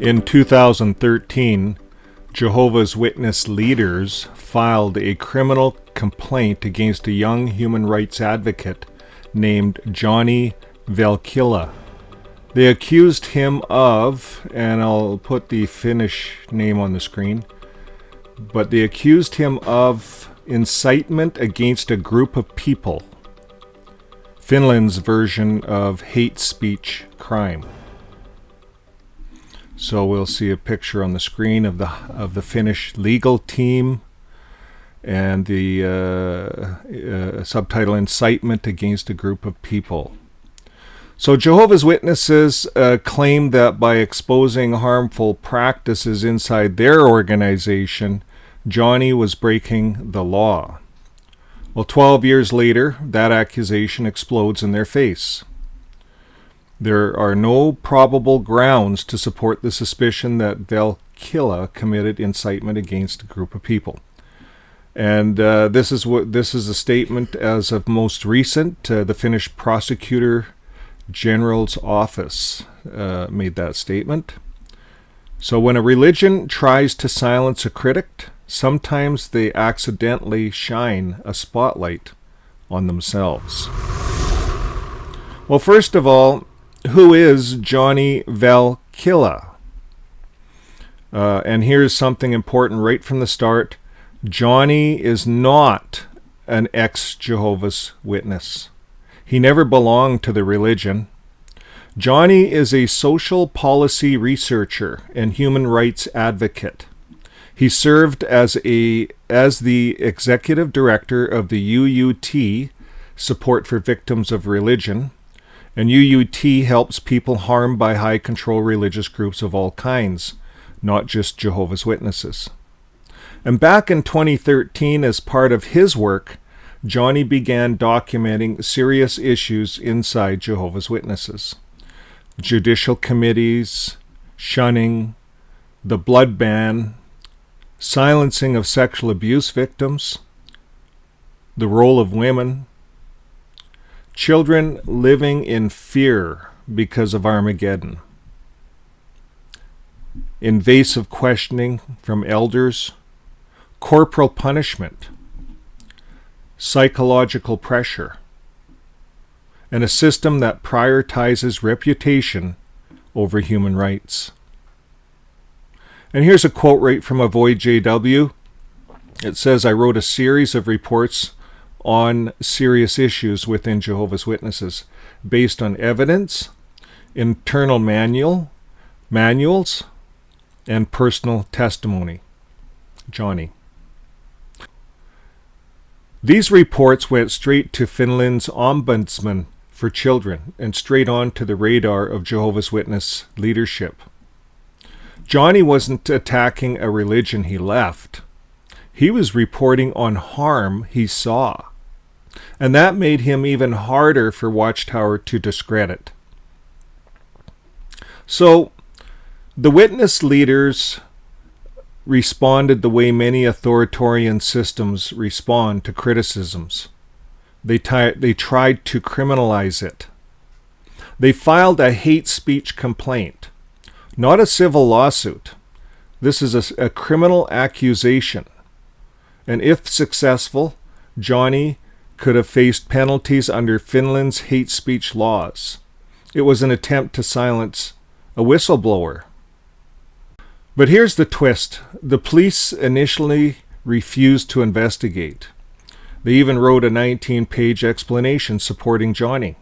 In 2013, Jehovah's Witness leaders filed a criminal complaint against a young human rights advocate named Johnny Velcilla. They accused him of, and I'll put the Finnish name on the screen, but they accused him of incitement against a group of people, Finland's version of hate speech crime. So we'll see a picture on the screen of the Finnish legal team and the subtitle Incitement Against a Group of People. So Jehovah's Witnesses claim that by exposing harmful practices inside their organization, Johnny was breaking the law. Well, 12 years later, that accusation explodes in their face. There are no probable grounds to support the suspicion that Velcilla committed incitement against a group of people. And this is a statement as of most recent. The Finnish Prosecutor General's office made that statement. So when a religion tries to silence a critic, sometimes they accidentally shine a spotlight on themselves. Well, first of all, who is Johnny Velcilla? And here's something important right from the start. Johnny is not an ex-Jehovah's Witness. He never belonged to the religion. Johnny is a social policy researcher and human rights advocate. He served as the executive director of the UUT, Support for Victims of Religion, and UUT helps people harmed by high control religious groups of all kinds, not just Jehovah's Witnesses. And back in 2013, as part of his work, Johnny began documenting serious issues inside Jehovah's Witnesses. Judicial committees, shunning, the blood ban, silencing of sexual abuse victims, the role of women, children living in fear because of Armageddon, invasive questioning from elders, corporal punishment, psychological pressure, and a system that prioritizes reputation over human rights. And here's a quote right from Avoid JW. It says, "I wrote a series of reports on serious issues within Jehovah's Witnesses based on evidence, internal manuals, and personal testimony." Johnny. These reports went straight to Finland's ombudsman for children and straight on to the radar of Jehovah's Witness leadership. Johnny wasn't attacking a religion he left. He was reporting on harm he saw. And that made him even harder for Watchtower to discredit. So, the witness leaders responded the way many authoritarian systems respond to criticisms. They tried to criminalize it. They filed a hate speech complaint, not a civil lawsuit. This is a criminal accusation. And if successful, Johnny could have faced penalties under Finland's hate speech laws. It was an attempt to silence a whistleblower. But here's the twist. The police initially refused to investigate. They even wrote a 19-page explanation supporting Johnny.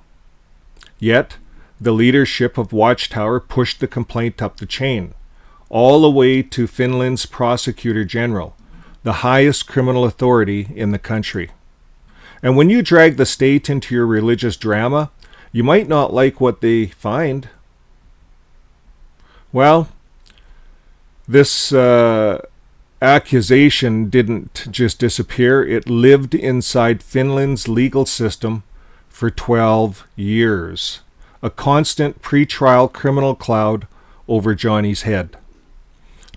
Yet, the leadership of Watchtower pushed the complaint up the chain, all the way to Finland's Prosecutor General, the highest criminal authority in the country. And when you drag the state into your religious drama, you might not like what they find. Well, this accusation didn't just disappear. It lived inside Finland's legal system for 12 years. A constant pre-trial criminal cloud over Johnny's head.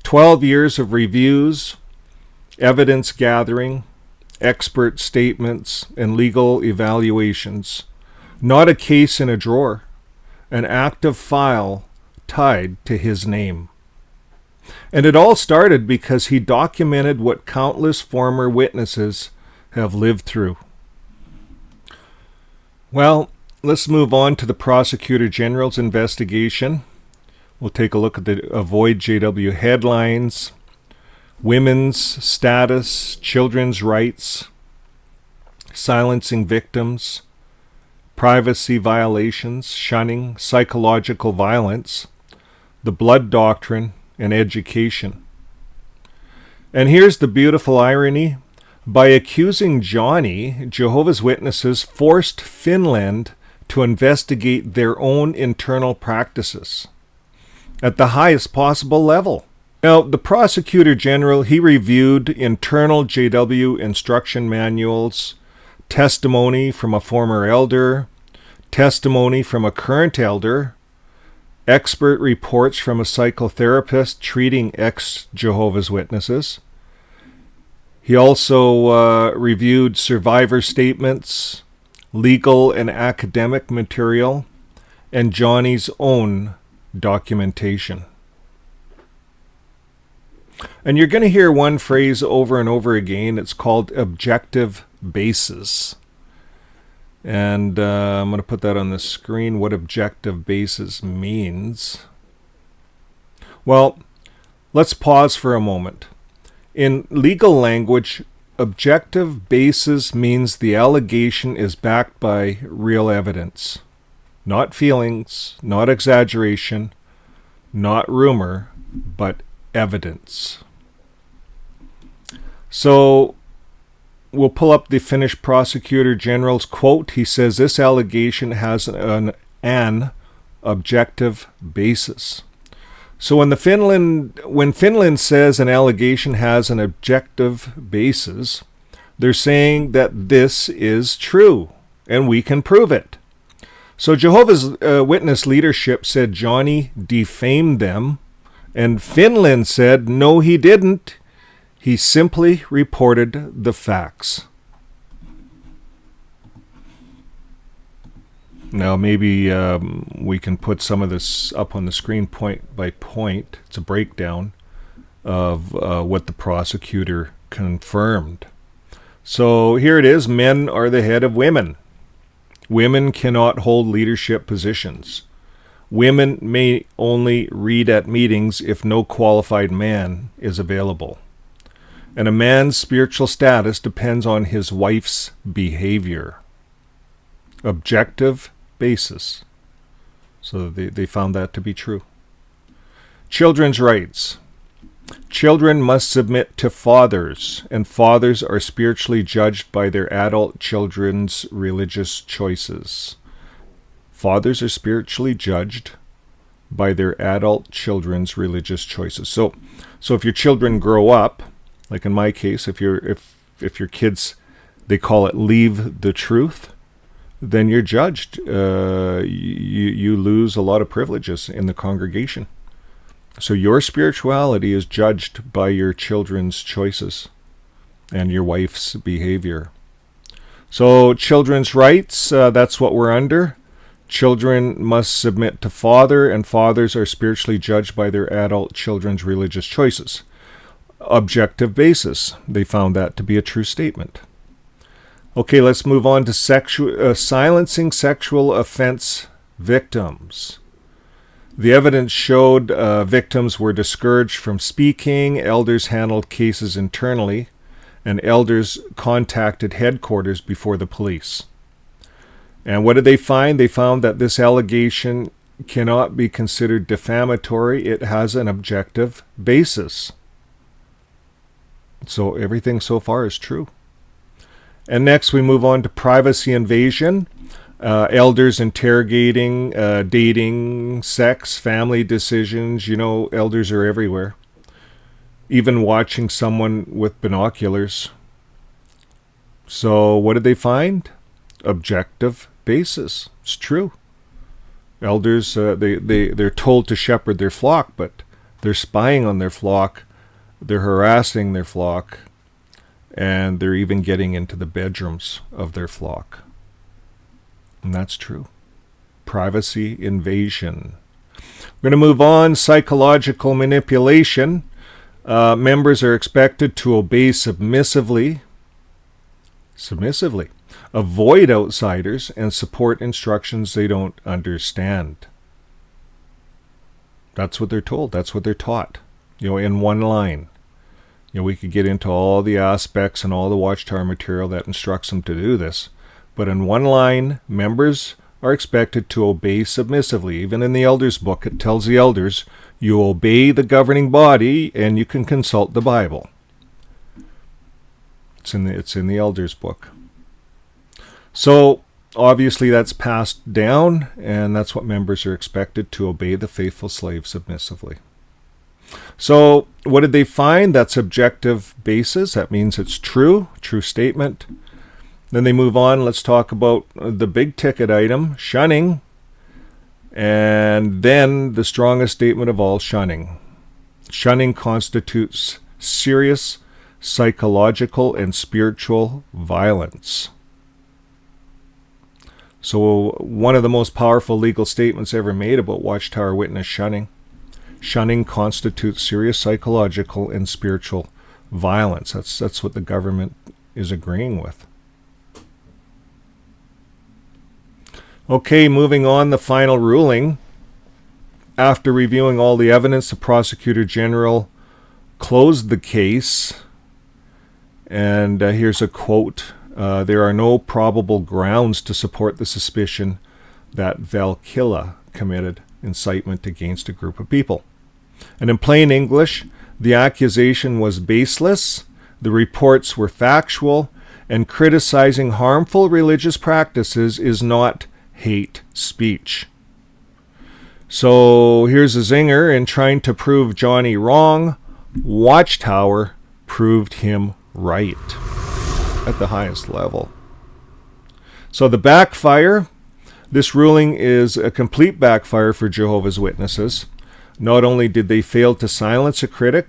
12 years of reviews, evidence gathering, expert statements, and legal evaluations. Not a case in a drawer, an active file tied to his name. And it all started because he documented what countless former witnesses have lived through. Well, let's move on to the Prosecutor General's investigation. We'll take a look at the Avoid JW headlines, women's status, children's rights, silencing victims, privacy violations, shunning, psychological violence, the blood doctrine, and education. And here's the beautiful irony. By accusing Johnny, Jehovah's Witnesses forced Finland to investigate their own internal practices at the highest possible level. Now, the Prosecutor General, he reviewed internal JW instruction manuals, testimony from a former elder, testimony from a current elder, expert reports from a psychotherapist treating ex-Jehovah's Witnesses. He also reviewed survivor statements, legal and academic material, and Johnny's own documentation. And you're going to hear one phrase over and over again. It's called objective basis. And I'm going to put that on the screen, what objective basis means. Well, let's pause for a moment. In legal language, objective basis means the allegation is backed by real evidence. Not feelings, not exaggeration, not rumor, but evidence. So we'll pull up the Finnish Prosecutor General's quote. He says this allegation has an objective basis. So when Finland says an allegation has an objective basis, they're saying that this is true and we can prove it. So Jehovah's Witness leadership said Johnny defamed them, and Finland said no, he didn't. He simply reported the facts. Now maybe we can put some of this up on the screen point by point. It's a breakdown of what the prosecutor confirmed. So here it is. Men are the head of women. Women cannot hold leadership positions. Women may only read at meetings if no qualified man is available. And a man's spiritual status depends on his wife's behavior. Objective basis. So they found that to be true. Children's rights. Children must submit to fathers, and fathers are spiritually judged by their adult children's religious choices. Fathers are spiritually judged by their adult children's religious choices. So if your children grow up, like in my case, if your kids, they call it leave the truth, then you're judged. You lose a lot of privileges in the congregation. So your spirituality is judged by your children's choices and your wife's behavior. So children's rights, that's what we're under. Children must submit to father, and fathers are spiritually judged by their adult children's religious choices. Objective basis. They found that to be a true statement. Okay, let's move on to silencing sexual offense victims. The evidence showed victims were discouraged from speaking, elders handled cases internally, and elders contacted headquarters before the police. And what did they find? They found that this allegation cannot be considered defamatory. It has an objective basis. So everything so far is true. And next we move on to privacy invasion. Elders interrogating, dating, sex, family decisions. You know, elders are everywhere. Even watching someone with binoculars. So what did they find? Objective basis. It's true. Elders, they're told to shepherd their flock, but they're spying on their flock. They're harassing their flock. And they're even getting into the bedrooms of their flock. And that's true. Privacy invasion. We're going to move on. Psychological manipulation. Members are expected to obey submissively, avoid outsiders, and support instructions they don't understand. That's what they're told. That's what they're taught. In one line. We could get into all the aspects and all the Watchtower material that instructs them to do this. But in one line, members are expected to obey submissively. Even in the elders' book, it tells the elders, you obey the governing body and you can consult the Bible. It's in the elders' book. So, obviously that's passed down, and that's what members are expected to obey the faithful slave submissively. So, what did they find? That's objective basis. That means it's true statement. Then they move on. Let's talk about the big ticket item, shunning. And then the strongest statement of all, shunning. Shunning constitutes serious psychological and spiritual violence. So one of the most powerful legal statements ever made about Watchtower witness shunning. Shunning constitutes serious psychological and spiritual violence. That's what the government is agreeing with. Okay, moving on, the final ruling. After reviewing all the evidence, the Prosecutor General closed the case. And here's a quote. There are no probable grounds to support the suspicion that Velcilla committed incitement against a group of people. And in plain English, the accusation was baseless, the reports were factual, and criticizing harmful religious practices is not hate speech. So here's a zinger. In trying to prove Johnny wrong, Watchtower proved him right at the highest level. So the backfire, this ruling is a complete backfire for Jehovah's Witnesses. Not only did they fail to silence a critic,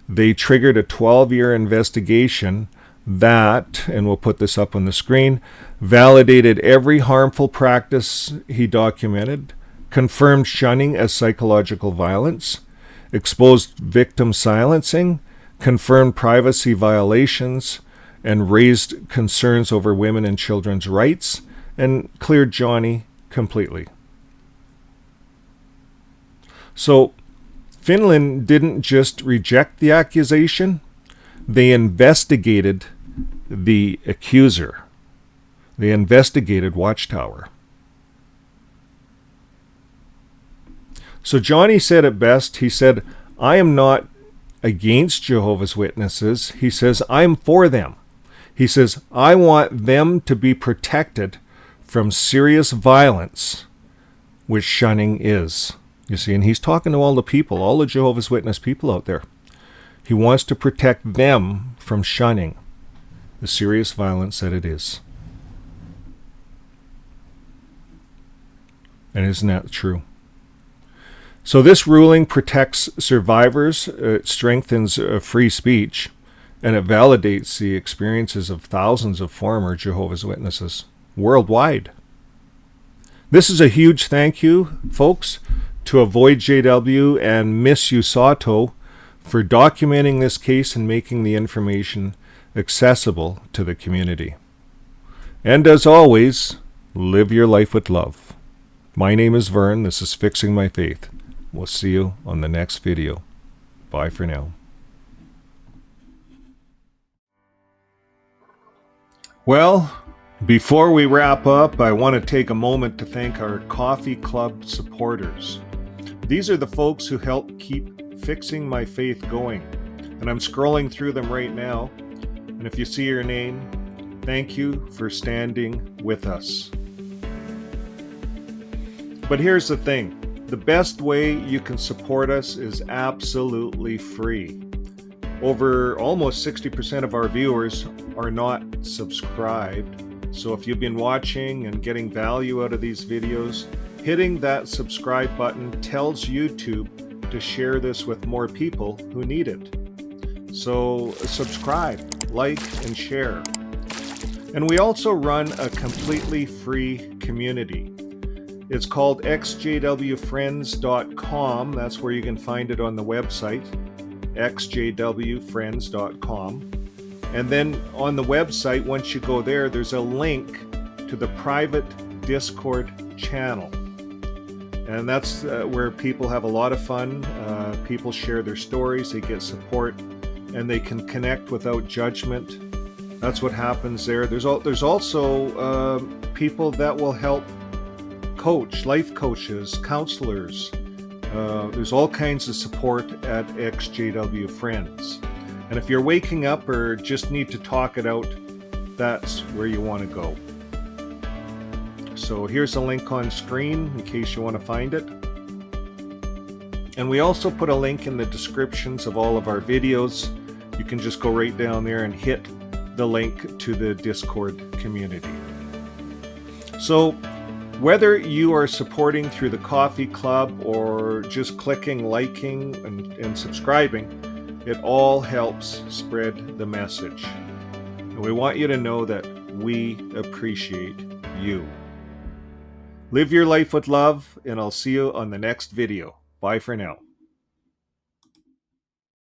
they triggered a 12-year investigation that, and we'll put this up on the screen, validated every harmful practice he documented, confirmed shunning as psychological violence, exposed victim silencing, confirmed privacy violations, and raised concerns over women and children's rights, and cleared Johnny completely. So, Finland didn't just reject the accusation, they investigated the accuser. They investigated Watchtower. So Johnny said it best. He said, I am not against Jehovah's Witnesses. He says, I'm for them. He says, I want them to be protected from serious violence, which shunning is. You see, and he's talking to all the people, all the Jehovah's Witness people out there. He wants to protect them from shunning the serious violence that it is. And isn't that true? So this ruling protects survivors, it strengthens free speech, and it validates the experiences of thousands of former Jehovah's Witnesses worldwide. This is a huge thank you, folks, to Avoid JW and Miss Usato for documenting this case and making the information accessible to the community. And as always, live your life with love. My name is Vern. This is Fixing My Faith. We'll see you on the next video. Bye for now. Well, before we wrap up, I want to take a moment to thank our Coffee Club supporters. These are the folks who help keep Fixing My Faith going. And I'm scrolling through them right now. And if you see your name, thank you for standing with us. But here's the thing. The best way you can support us is absolutely free. Over almost 60% of our viewers are not subscribed. So if you've been watching and getting value out of these videos, hitting that subscribe button tells YouTube to share this with more people who need it. So subscribe, like, and share. And we also run a completely free community. It's called xjwfriends.com. That's where you can find it on the website, xjwfriends.com. And then on the website, once you go there, there's a link to the private Discord channel. And that's where people have a lot of fun. People share their stories, they get support, and they can connect without judgment. That's what happens there. There's also people that will help coach, life coaches, counselors. There's all kinds of support at XJW Friends. And if you're waking up or just need to talk it out, that's where you want to go. So here's a link on screen in case you want to find it. And we also put a link in the descriptions of all of our videos. You can just go right down there and hit the link to the Discord community. So whether you are supporting through the coffee club or just clicking, liking, and subscribing, it all helps spread the message. And we want you to know that we appreciate you. Live your life with love, and I'll see you on the next video. Bye for now.